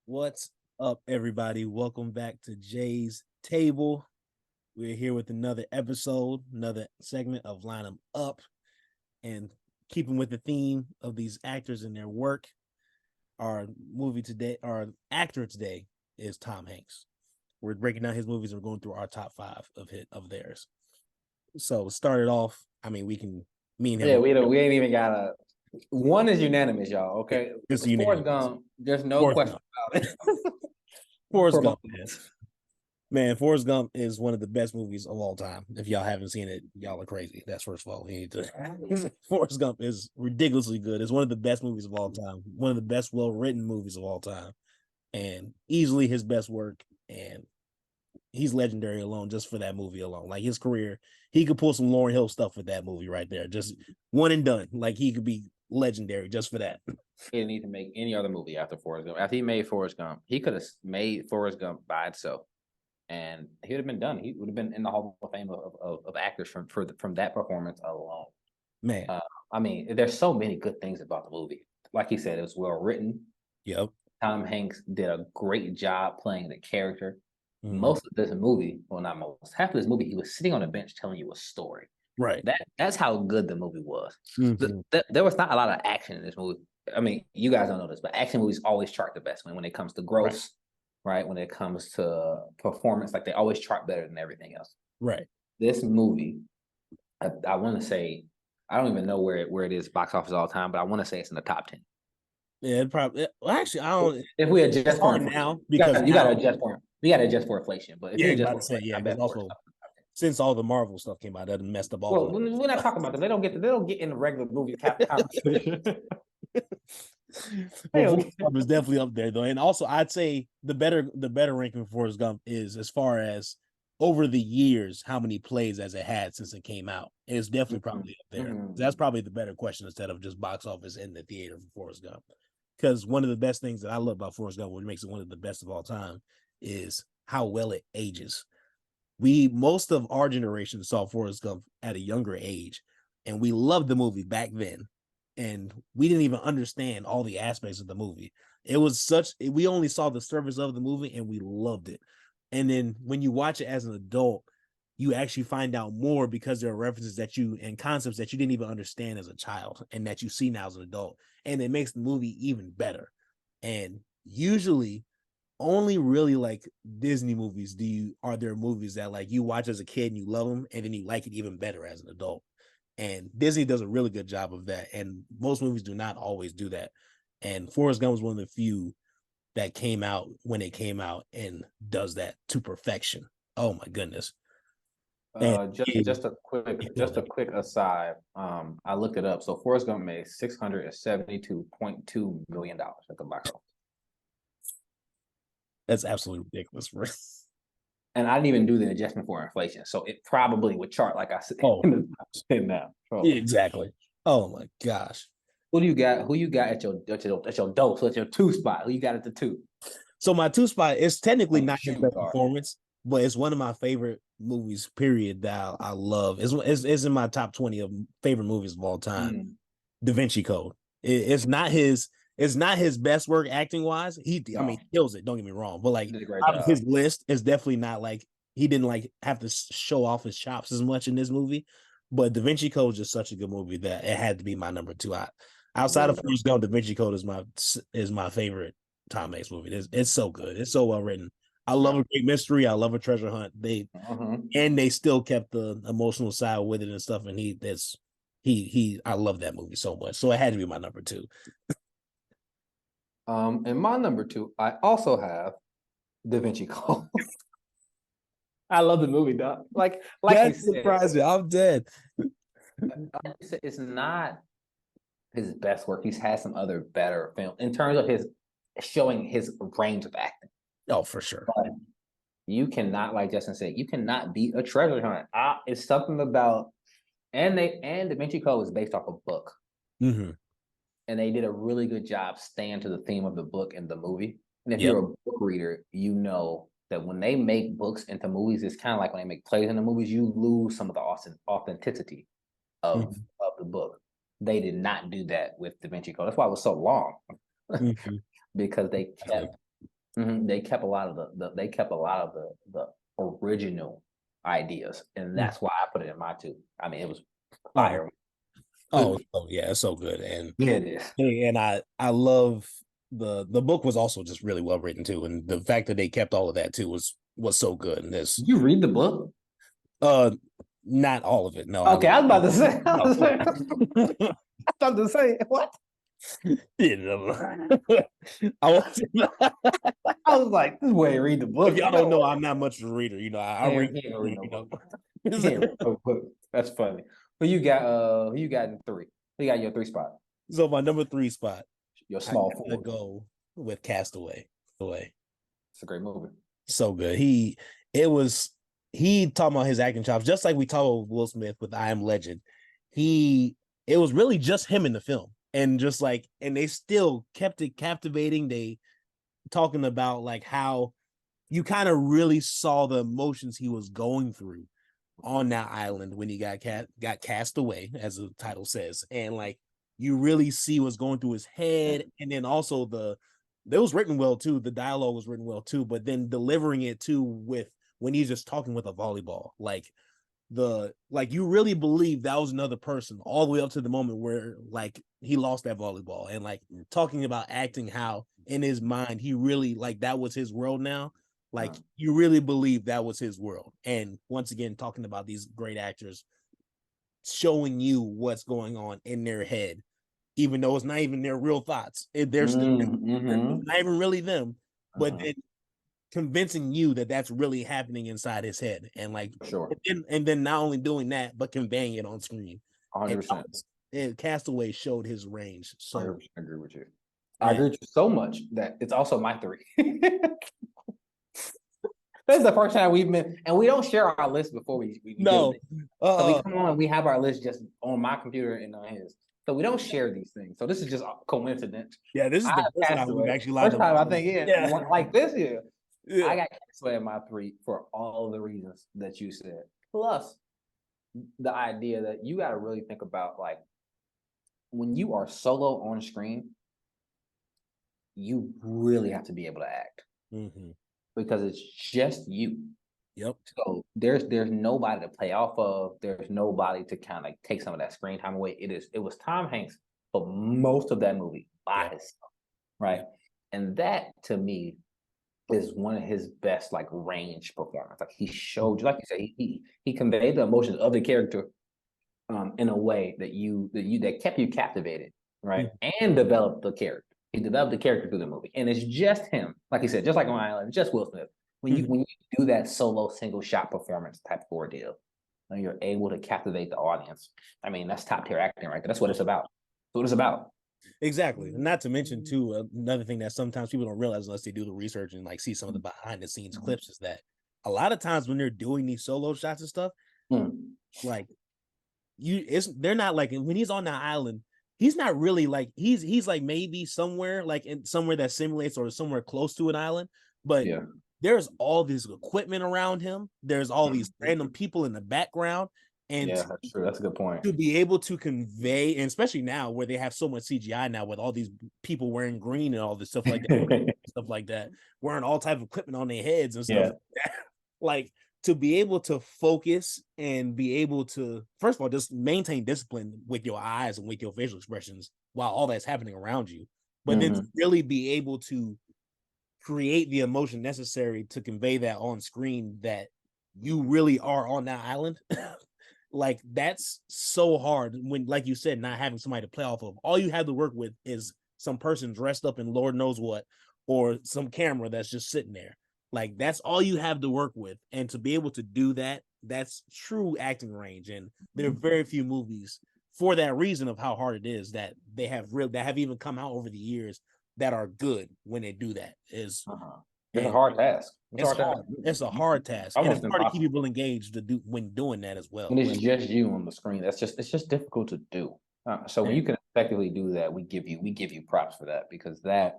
What's up, everybody? Welcome back to Jay's Table. We're here with another episode, another segment of Line 'em Up. And keeping with the theme of these actors and their work, our actor today is Tom Hanks. We're breaking down his movies and we're going through our top five of theirs. So start it off. I mean, we can me and him. Yeah, we ain't even got a one is unanimous, y'all. Okay, It's Forrest unanimous. Gump. There's no Forrest question Gump. about it. Forrest Gump, man, Forrest Gump is one of the best movies of all time. If y'all haven't seen it, y'all are crazy. That's first of all. You need to. Forrest Gump is ridiculously good. It's one of the best movies of all time. One of the best well-written movies of all time, and easily his best work. And he's legendary alone just for that movie alone. Like his career, he could pull some Lauryn Hill stuff with that movie right there. Just one and done. Like he could be legendary just for that. He didn't need to make any other movie after Forrest Gump. After he made Forrest Gump, he could have made Forrest Gump by itself, and he would have been done. He would have been in the Hall of Fame of actors from that performance alone. Man, I mean, there's so many good things about the movie. Like he said, it was well written. Yep. Tom Hanks did a great job playing the character. Mm-hmm. Most of this movie, well, not most, half of this movie, he was sitting on a bench telling you a story. Right. That's how good the movie was. Mm-hmm. There was not a lot of action in this movie. I mean, you guys don't know this, but action movies always chart the best when it comes to gross, right? When it comes to performance, like they always chart better than everything else. Right. This movie, I want to say, I don't even know where it is box office all the time, but I want to say it's in the top 10. Yeah, it probably. Well, actually, I don't. If we adjust for now, because you got to adjust for inflation. But if you adjust for inflation, because also since all the Marvel stuff came out, that messed up all. Well, we're not talking about them. They don't get in the regular movie conversation. Forrest Gump is definitely up there though, and also I'd say the better ranking for Forrest Gump is as far as over the years how many plays as it had since it came out. It's definitely probably up there. Mm-hmm. That's probably the better question instead of just box office in the theater for Forrest Gump. Because one of the best things that I love about Forrest Gump, what makes it one of the best of all time, is how well it ages. Most of our generation saw Forrest Gump at a younger age, and we loved the movie back then. And we didn't even understand all the aspects of the movie. We only saw the surface of the movie and we loved it. And then when you watch it as an adult, you actually find out more because there are references and concepts that you didn't even understand as a child and that you see now as an adult. And it makes the movie even better. And usually only really like Disney movies are there movies that like you watch as a kid and you love them and then you like it even better as an adult. And Disney does a really good job of that. And most movies do not always do that. And Forrest Gump was one of the few that came out when it came out and does that to perfection. Oh my goodness. Just a quick aside. I looked it up. So Forrest Gump made $672.2 million at the box office. That's absolutely ridiculous for us. And I didn't even do the adjustment for inflation, so it probably would chart like I said. Now. Exactly. Oh my gosh. Who you got at your dose? At your 2 spot? Who you got at the 2? So my 2 spot is technically not his best performance, but it's one of my favorite movies. Period. That I love. It's in my top 20 of favorite movies of all time. Da Vinci Code. It's not his best work acting wise. He kills it. Don't get me wrong, but like out of his list is definitely not like he didn't like have to show off his chops as much in this movie. But Da Vinci Code is just such a good movie that it had to be my number 2. Outside of Forrest Gump, Da Vinci Code is my favorite Tom Hanks movie. It's so good. It's so well written. I love a great mystery. I love a treasure hunt. And they still kept the emotional side with it and stuff. And I love that movie so much. So it had to be my number 2. And my number 2, I also have Da Vinci Code. I love the movie, dog. Like that surprised me. I'm dead. It's not his best work. He's had some other better films in terms of his showing his range of acting. Oh, for sure. But you cannot, like Justin said, you cannot beat a treasure hunt. It's something about, and Da Vinci Code was based off a book. Mm-hmm. And they did a really good job staying to the theme of the book and the movie. And if you're a book reader, you know that when they make books into movies, it's kind of like when they make plays into movies, you lose some of the authenticity of the book. They did not do that with Da Vinci Code. That's why it was so long. Because they kept They kept a lot of the original ideas, and that's why I put it in my two. I mean, it was fire. Oh yeah, it's so good. And yeah, it is. And I love the book was also just really well written too. And the fact that they kept all of that too was so good. And this Did you read the book? Not all of it. No. Okay, I was about to say. I was about to say what? I was like, this way read the book. If y'all don't know, I'm not much of a reader. You know, I read. That's funny. Who you got? Who you got in three? Who you got in your 3 spot? So my number 3 spot, your small four. Go with Castaway. It's a great movie. So good. He talking about his acting chops, just like we talked about Will Smith with I Am Legend. It was really just him in the film, and just like, and they still kept it captivating. They talking about like how you kind of really saw the emotions he was going through on that island when he got cast away, as the title says, and like you really see what's going through his head, and then also it was written well too. The dialogue was written well too, but then delivering it too with when he's just talking with a volleyball, like you really believe that was another person all the way up to the moment where like he lost that volleyball, and like talking about acting, how in his mind he really like that was his world now. Like you really believe that was his world. And once again, talking about these great actors showing you what's going on in their head, even though it's not even their real thoughts. They're still not even really them, but then convincing you that that's really happening inside his head. And like, sure. And then not only doing that, but conveying it on screen. 100%. And Castaway showed his range. So 100% agree with you. I agree with you so much that it's also my 3. This is the first time we've been, and we don't share our list before we no. So we come on, we have our list just on my computer and on his. So we don't share these things. So this is just a coincidence. Yeah, this is the first time we've actually lined up. First time I think, like this year. Yeah. I got Castaway in my 3 for all the reasons that you said. Plus the idea that you got to really think about, like, when you are solo on screen, you really have to be able to act. Because it's just you. Yep. So there's nobody to play off of. There's nobody to kind of take some of that screen time away. It was Tom Hanks for most of that movie by himself, right? And that to me is one of his best like range performance. Like he showed you, like you said, he conveyed the emotions of the character in a way that kept you captivated, right? And developed the character. He developed the character through the movie, and it's just him. Like he said, just like on Island, just Will Smith. When you do that solo single shot performance type of ordeal, and you're able to captivate the audience, I mean, that's top tier acting right there. That's what it's about. That's what it's about. Exactly. And not to mention too, another thing that sometimes people don't realize unless they do the research and like see some of the behind the scenes clips is that a lot of times when they're doing these solo shots and stuff, like they're not like, when he's on the island, he's not really like, he's like maybe somewhere like in somewhere that simulates or somewhere close to an island, but there's all this equipment around him. There's all these random people in the background. And that's true. That's a good point. To be able to convey, and especially now where they have so much CGI now with all these people wearing green and all this stuff like that, wearing all type of equipment on their heads and stuff. Like to be able to focus and be able to, first of all, just maintain discipline with your eyes and with your facial expressions while all that's happening around you, but then to really be able to create the emotion necessary to convey that on screen that you really are on that island. Like that's so hard when, like you said, not having somebody to play off of. All you have to work with is some person dressed up in Lord knows what, or some camera that's just sitting there. Like that's all you have to work with. And to be able to do that, that's true acting range. And there are very few movies for that reason of how hard it is that they have that have even come out over the years that are good when they do that. It's a hard task. It's a hard task. And it's hard to keep people engaged to do when doing that as well. When it's just you on the screen, it's just difficult to do. So when you can effectively do that, we give you props for that, because that,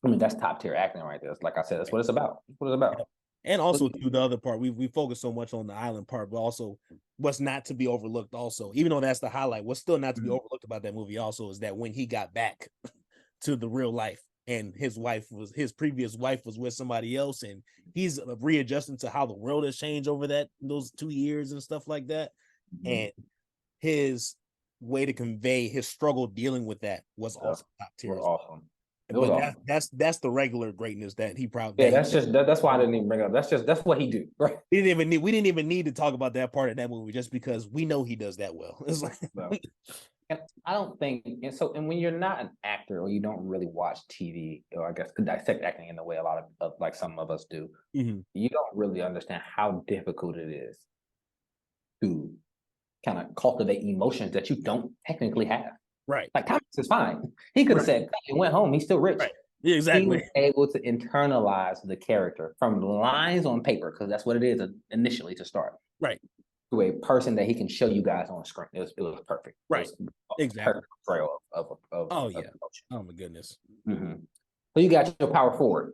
I mean, that's top tier acting right there. Like I said, that's what it's about. That's what it's about. And also to the other part, we focus so much on the island part, but also what's not to be overlooked also, even though that's the highlight, what's still not to be overlooked about that movie also is that when he got back to the real life, and his previous wife was with somebody else, and he's readjusting to how the world has changed over those 2 years and stuff like that. And his way to convey his struggle dealing with that was also top tier. Was awesome. But awesome. That's the regular greatness that he probably. Yeah, that's why I didn't even bring it up. That's what he do. Right. We didn't even need to talk about that part of that movie just because we know he does that well. It's like, and I don't think, and when you're not an actor or you don't really watch TV, or I guess could dissect acting in the way a lot of like some of us do, you don't really understand how difficult it is to kind of cultivate emotions that you don't technically have. Right. Like Thomas is fine. He could have said he went home. He's still rich. Right. Yeah, exactly. He was able to internalize the character from lines on paper, because that's what it is initially to start. Right. To a person that he can show you guys on screen. It was perfect. Right. Exactly. Perfect portrayal of emotion. Oh my goodness. Mm-hmm. So you got your power forward.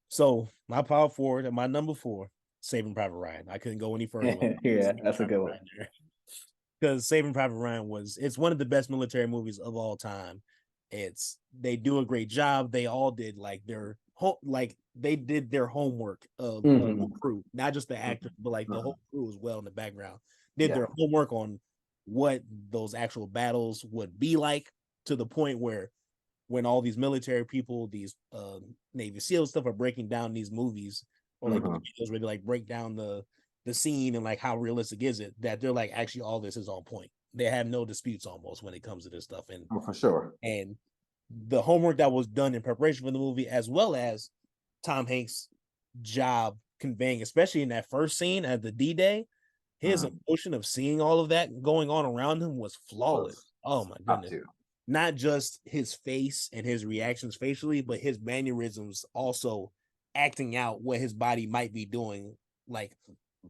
So my power forward and my number 4, Saving Private Ryan. I couldn't go any further. Yeah, that's a good one. Because Saving Private Ryan it's one of the best military movies of all time. They do a great job. They all did they did their homework of the whole crew, not just the actors, but like the whole crew as well in the background. Did their homework on what those actual battles would be like, to the point where when all these military people, these Navy SEAL stuff are breaking down these movies, or like videos where they like break down the scene and like how realistic is it, that they're like, actually all this is on point. They have no disputes almost when it comes to this stuff. And for sure. And the homework that was done in preparation for the movie, as well as Tom Hanks' job conveying, especially in that first scene at the D-Day, his emotion of seeing all of that going on around him was flawless. Oh my goodness. Not just his face and his reactions facially, but his mannerisms also acting out what his body might be doing.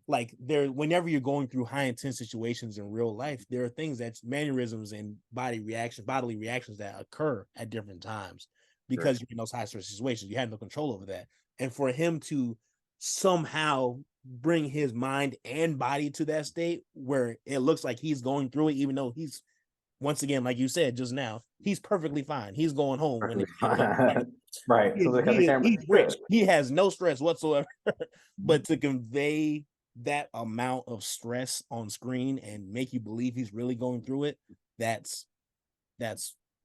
Like there, whenever you're going through high intense situations in real life, there are things that mannerisms and bodily reactions that occur at different times, because you're in those high stress situations. You had no control over that. And for him to somehow bring his mind and body to that state where it looks like he's going through it, even though he's, once again, like you said just now, he's perfectly fine. He's going home. Right. He's rich. He has no stress whatsoever. But to convey that amount of stress on screen and make you believe he's really going through it, that's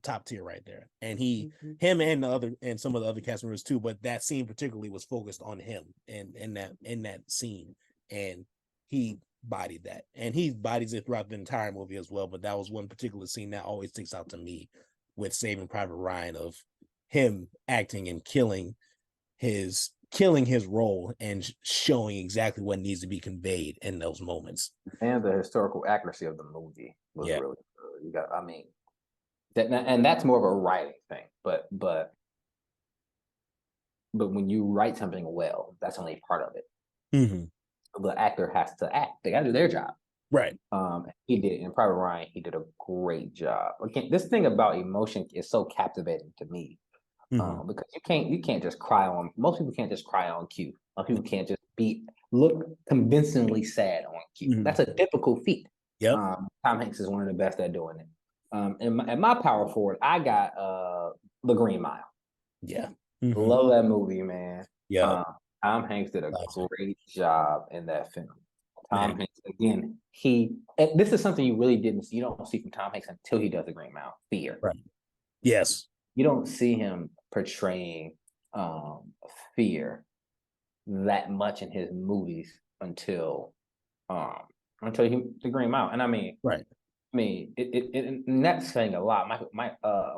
top tier right there. And him and some of the other cast members too, but that scene particularly was focused on him and in that scene, and he bodied that, and he bodies it throughout the entire movie as well. But that was one particular scene that always sticks out to me with Saving Private Ryan, of him acting and killing his role and showing exactly what needs to be conveyed in those moments. And the historical accuracy of the movie was really good. You got, I mean, and that's more of a writing thing, but when you write something well, that's only a part of it. The actor has to act. They got to do their job. Right. He did in Private Ryan. He did a great job. Again, this thing about emotion is so captivating to me, because you can't just cry on. Most people can't just cry on cue. Most people can't just look convincingly sad on cue. That's a difficult feat. Yep. Tom Hanks is one of the best at doing it. And my power forward, I got The Green Mile. Yeah. Love that movie, man. Yeah. Tom Hanks did a great job in that film. Tom Hanks, again, this is something you really you don't see from Tom Hanks until he does The Green Mile. Fear. Right. Yes. You don't see him portraying fear that much in his movies until The Green Mile. And I mean, right. I mean, and that's saying a lot.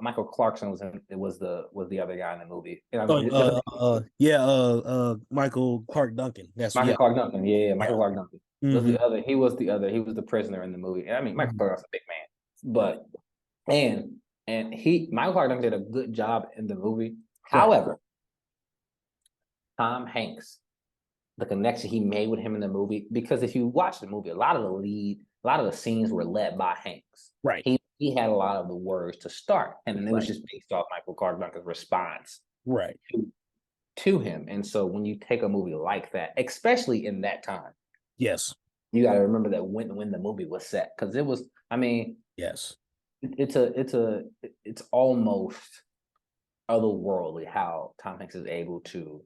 Michael Clarkson was the other guy in the movie. Michael Clark Duncan. That's Michael Clark Duncan. Yeah, Michael Clark Duncan was the other. He was the prisoner in the movie. And I mean, Michael Clark's a big man, but Michael Clark Duncan did a good job in the movie. Right. However, Tom Hanks, the connection he made with him in the movie, because if you watch the movie, a lot of the scenes were led by Hanks. Right. He had a lot of the words to start, and then it was just based off Michael Clark Duncan's response right to him. And so when you take a movie like that, especially in that time, yes, you got to remember that when the movie was set, because it was, I mean, yes, it's almost otherworldly how Tom Hanks is able to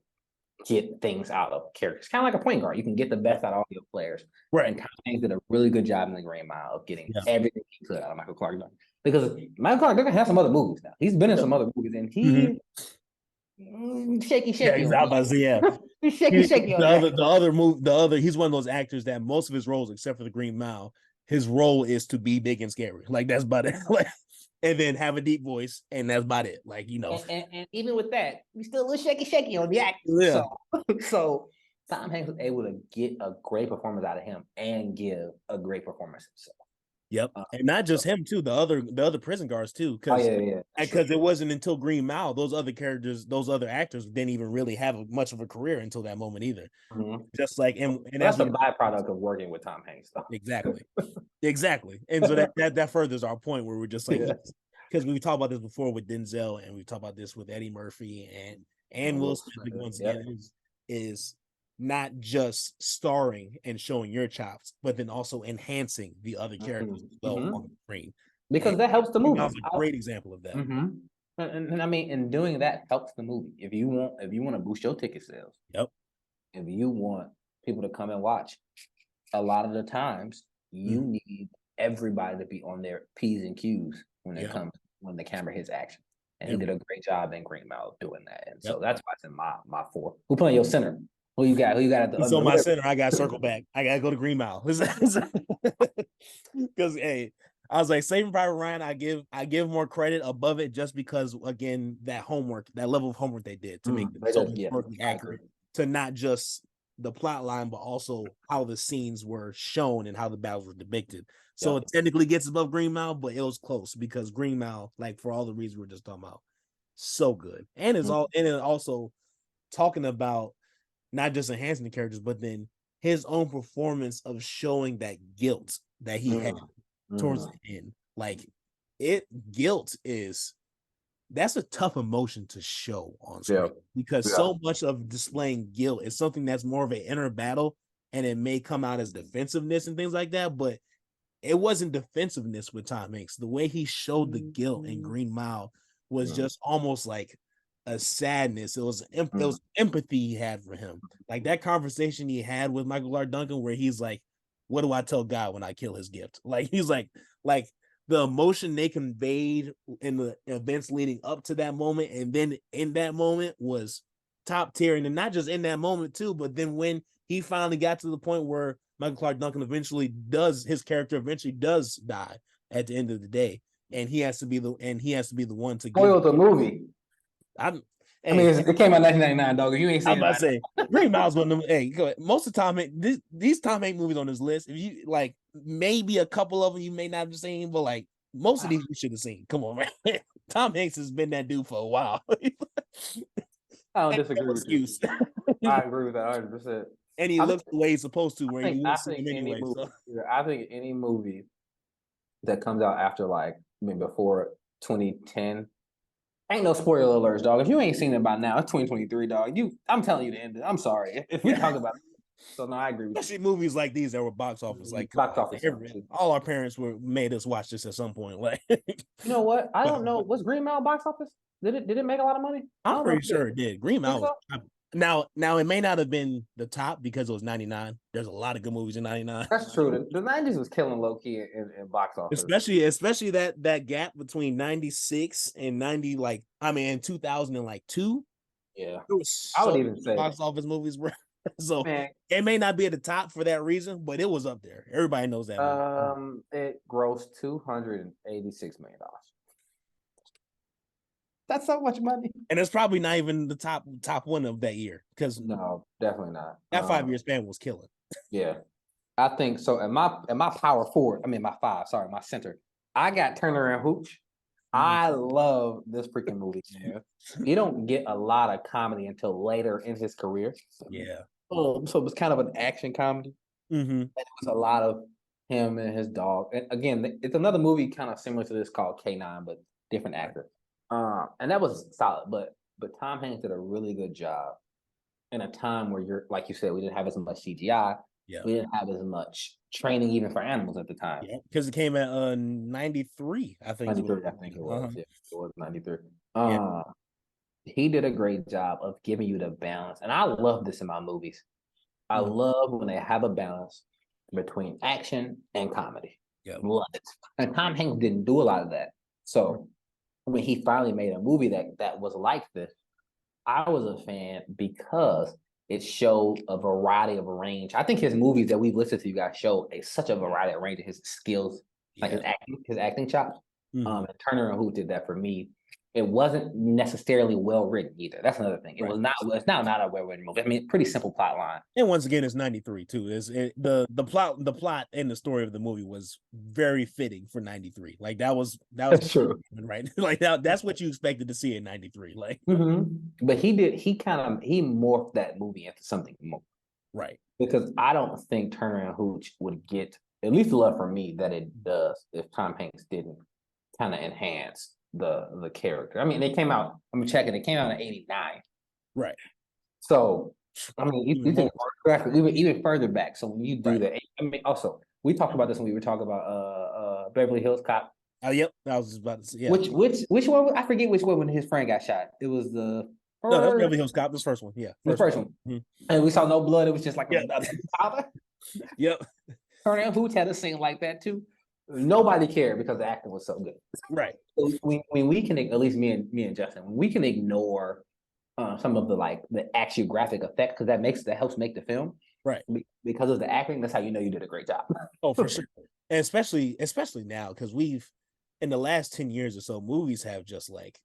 get things out of characters. Kind of like a point guard. You can get the best out of all your players. Right. And Tom Hanks did a really good job in The Green Mile of getting Yeah. everything he could out of Michael Clark Duncan. Because Michael Clark Duncan has some other movies now. He's been in some other movies, and he shaky. Yeah, he's out about to say, yeah. He's shaky. The other, he's one of those actors that most of his roles, except for The Green Mile, his role is to be big and scary. Like that's about it. Like, and then have a deep voice, and that's about it. Like, you know. And even with that, he's still a little shaky on the acting. Yeah. So Tom Hanks was able to get a great performance out of him and give a great performance himself. Yep, and not just him too. The other prison guards too. Because because it wasn't until Green Mile those other actors didn't even really have much of a career until that moment either. Mm-hmm. Just like and that's a byproduct of working with Tom Hanks, though. Exactly. And so that furthers our point where we're just like, because we talked about this before with Denzel, and we talked about this with Eddie Murphy and Will Smith once again is not just starring and showing your chops, but then also enhancing the other characters as well on the screen. Because that helps the movie. That's a great example of that. And I mean, in doing that helps the movie. If you want to boost your ticket sales, if you want people to come and watch, a lot of the times you need everybody to be on their P's and Q's when the camera hits action. And he did a great job in Green Mile doing that. And so that's why it's in my 4. Who playing your center? Who you got at the so my center? I got to circle back. I got to go to Green Mile. Because hey, I was like, Saving Private Ryan, I give more credit above it just because, again, that level of homework they did to make it so historically accurate to not just the plot line, but also how the scenes were shown and how the battles were depicted. So it technically gets above Green Mile, but it was close because Green Mile, like for all the reasons we were just talking about, so good. And it's also talking about not just enhancing the characters, but then his own performance of showing that guilt that he had towards the end. Like guilt that's a tough emotion to show on screen because so much of displaying guilt is something that's more of an inner battle, and it may come out as defensiveness and things like that, but it wasn't defensiveness with Tom Hanks. The way he showed the guilt in Green Mile was just almost like a sadness. It was empathy he had for him. Like that conversation he had with Michael Clark Duncan where he's like, what do I tell God when I kill his gift? Like he's like the emotion they conveyed in the events leading up to that moment, and then in that moment was top tier. And then not just in that moment too, but then when he finally got to the point where Michael Clark Duncan his character eventually does die at the end of the day, and he has to be the one to spoil the movie. I mean, it came out 1999, dog. You ain't seen it. I'm about to say, Green Mile's one of them. Hey, go ahead. Most of the time, these Tom Hanks movies on this list, if you like, maybe a couple of them you may not have seen, but like most of these you should have seen. Come on, man. Tom Hanks has been that dude for a while. I don't disagree with you. I agree with that 100%. And he looks the way he's supposed to, where you won't see him anyway. I think any movie that comes out after before 2010. Ain't no spoiler alerts, dog. If you ain't seen it by now, it's 2023, dog. I'm telling you to end it. I'm sorry. If we talk about it. So no, I agree with especially movies like these that were box office. Like box office. All our parents made us watch this at some point. Like you know what? I don't know. Was Green Mile box office? Did it make a lot of money? I'm pretty sure it did. Green Mile was Now it may not have been the top because it was 99. There's a lot of good movies in 99. That's true. The 90s was killing low key in box office. Especially that gap between 96 and 2002. Yeah. I would even say box office movies were so it may not be at the top for that reason, but it was up there. Everybody knows that. It grossed $286 million. That's so much money. And it's probably not even the top one of that year. Because no, definitely not. That 5-year span was killing. Yeah. I think so. In my power forward, my center, I got Turner and Hooch. I love this freaking movie, man. You don't get a lot of comedy until later in his career. Yeah. So it was kind of an action comedy. And it was a lot of him and his dog. And again, it's another movie kind of similar to this called K9, but different actor. And that was solid, but Tom Hanks did a really good job in a time where you're like you said, we didn't have as much CGI. Yeah. We didn't have as much training even for animals at the time. Yeah, because it came out 93, I think. 93, I think it was. Yeah, it was 93. he did a great job of giving you the balance. And I love this in my movies. I love when they have a balance between action and comedy. Yeah. Love it. And Tom Hanks didn't do a lot of that. So when he finally made a movie that was like this, I was a fan because it showed a variety of range. I think his movies that we've listened to, you guys, show such a variety of range of his skills, like his acting chops. And Turner and Hooch did that for me. It wasn't necessarily well written either. That's another thing. It was not. It's not a well written movie. I mean, pretty simple plot line. And once again, it's 93 too. The plot and the story of the movie was very fitting for 93. Like that was true, right? Like that's what you expected to see in 93. Like, but he morphed that movie into something more, right? Because I don't think Turner and Hooch would get at least the love from me that it does if Tom Hanks didn't kind of enhance the character. I mean, they came out. I'm checking. It came out in '89, right? So, I mean, even further back. So when you do that, I mean, also we talked about this when we were talking about Beverly Hills Cop. Oh, yep. I was just about to say, yeah. Which one? I forget which one when his friend got shot. It was the no, that's Beverly Hills Cop. This first one, yeah, the first one. And we saw no blood. It was just like a yep. Turner Hooch had a scene like that too. Nobody cared because the acting was so good. Right. So when we can, at least me and Justin, when we can ignore some of the actual graphic effect because that helps make the film. Right. Because of the acting, that's how you know you did a great job. Oh, for sure. And especially now, because we've in the last 10 years or so, movies have just like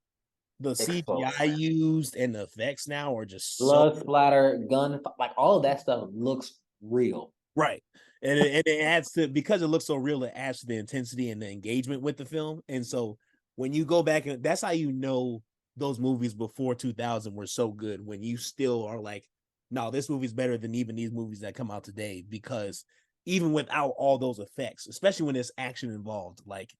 the CGI used and the effects now are just blood splatter, gun, like all of that stuff looks real. Right. And it adds to, because it looks so real, it adds to the intensity and the engagement with the film. And so when you go back, and that's how you know those movies before 2000 were so good, when you still are like, no, this movie's better than even these movies that come out today, because even without all those effects, especially when there's action involved, like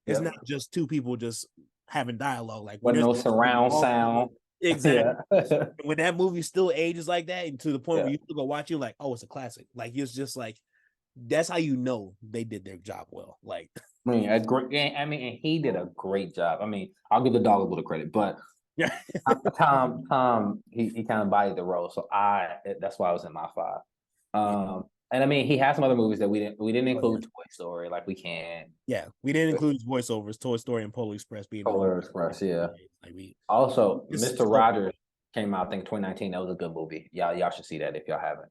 it's not just two people just having dialogue, like when no surround sound. Exactly. Yeah. When that movie still ages like that, and to the point where you still go watch, you're like, oh, it's a classic. Like it's just like, that's how you know they did their job well. Like, I mean, and he did a great job. I mean, I'll give the dog a little credit, but Tom, he kind of bodied the role, so that's why I was in my 5. And I mean, he has some other movies that we didn't include. Toy Story, like we can. Yeah, we didn't include his voiceovers. Toy Story and Polar Express being Polar Express, yeah. Like also, Mr. Rogers came out, I think 2019. That was a good movie. Y'all should see that if y'all haven't.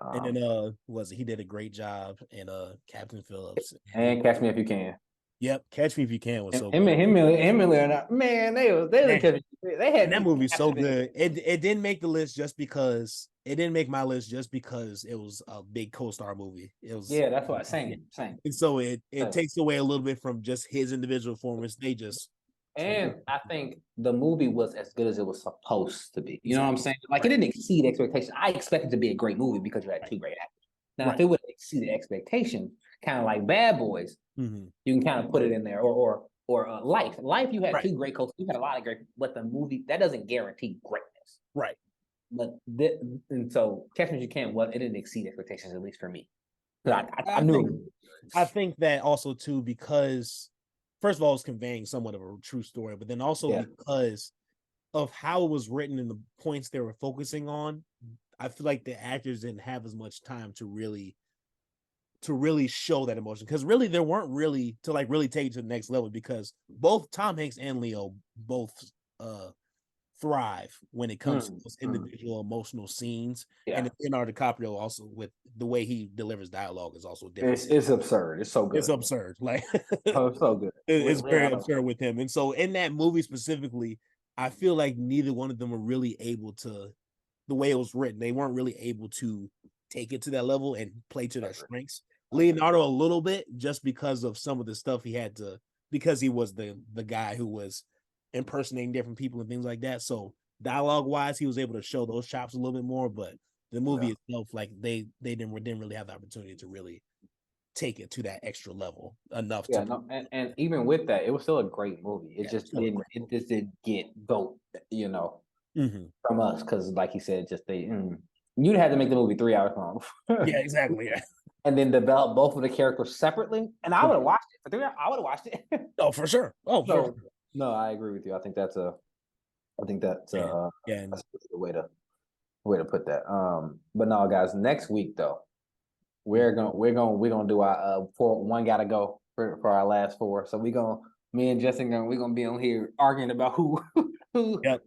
And then he did a great job in Captain Phillips and Catch Me If You Can. Yep, Catch Me If You Can was so good. Him and Leonardo, man, they had that movie so good. It didn't make the list just because it didn't make my list just because it was a big co-star movie. It was that's what same. And so it takes away a little bit from just his individual performance. And I think the movie was as good as it was supposed to be. You know what I'm saying? Like it didn't exceed expectations. I expected it to be a great movie because you had two great actors. Now, if it would have exceeded expectations, kind of like Bad Boys, you can kind of put it in there, or Life. Life, you had two great coaches. You had a lot of great, but the movie that doesn't guarantee greatness, right? But and so Catch Me If You Can, it didn't exceed expectations, at least for me. I knew. I think that also too because, first of all, it's conveying somewhat of a true story, but then also because of how it was written and the points they were focusing on, I feel like the actors didn't have as much time to really show that emotion, because really there weren't really to like really take it to the next level, because both Tom Hanks and Leo both thrive when it comes to those individual emotional scenes. And Leonardo DiCaprio also, with the way he delivers dialogue, is also different. It's absurd. It's so good. It's absurd. Like it's so good. It's very absurd with him. And so in that movie specifically, I feel like neither one of them were really able to, the way it was written, they weren't really able to take it to that level and play to their strengths. Leonardo a little bit, just because of some of the stuff he had to, because he was the guy who was impersonating different people and things like that. So dialogue wise, he was able to show those chops a little bit more, but the movie itself, like they didn't really have the opportunity to really take it to that extra level enough. And even with that, it was still a great movie. It just didn't get GOAT, from us, because like you said, just you'd have to make the movie 3 hours long. Yeah, exactly. Yeah. And then develop both of the characters separately, and I would have watched it for 3 hours. I would have watched it. Oh, for sure. Oh, no, I agree with you. I think that's I think that's yeah. that's the way to put that. But no, guys, next week though, we're gonna do our four one gotta go for our last four. So me and Justin we're gonna be on here arguing about who who. Yep.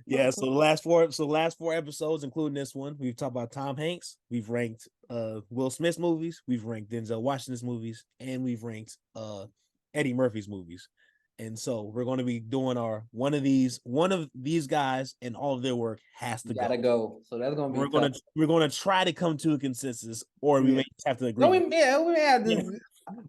Yeah. So the last four episodes, including this one, we've talked about Tom Hanks. We've ranked Will Smith's movies. We've ranked Denzel Washington's movies, and we've ranked Eddie Murphy's movies. And so we're going to be doing one of these guys, and all of their work has to go. So that's gonna be we're gonna try to come to a consensus, or we may just have to agree. No, we may have yeah.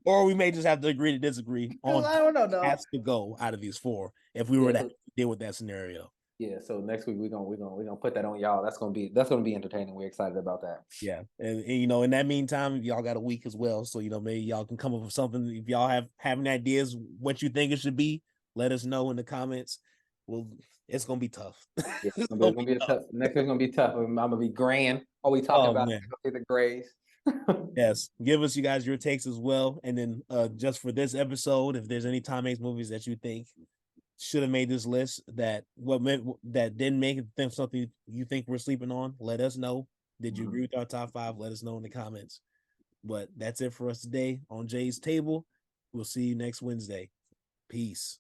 Or we may just have to agree to disagree on I don't know, dog. has to go out of these four if we were to deal with that scenario. Yeah, so next week we're gonna put that on y'all. That's gonna be entertaining. We're excited about that. Yeah, and you know, in that meantime, y'all got a week as well, so you know maybe y'all can come up with something. If y'all have any ideas what you think it should be, let us know in the comments. Well, it's gonna be tough. Yeah, it's gonna be tough. Next week's gonna be tough. I'm gonna be grand. All we talking about is the grades. Yes, give us you guys your takes as well, and then just for this episode, if there's any Tom Hanks movies that you think should have made this list that didn't make it, think something you think we're sleeping on, let us know. Did you agree with our top 5? Let us know in the comments. But that's it for us today on Jay's Table. We'll see you next Wednesday. Peace.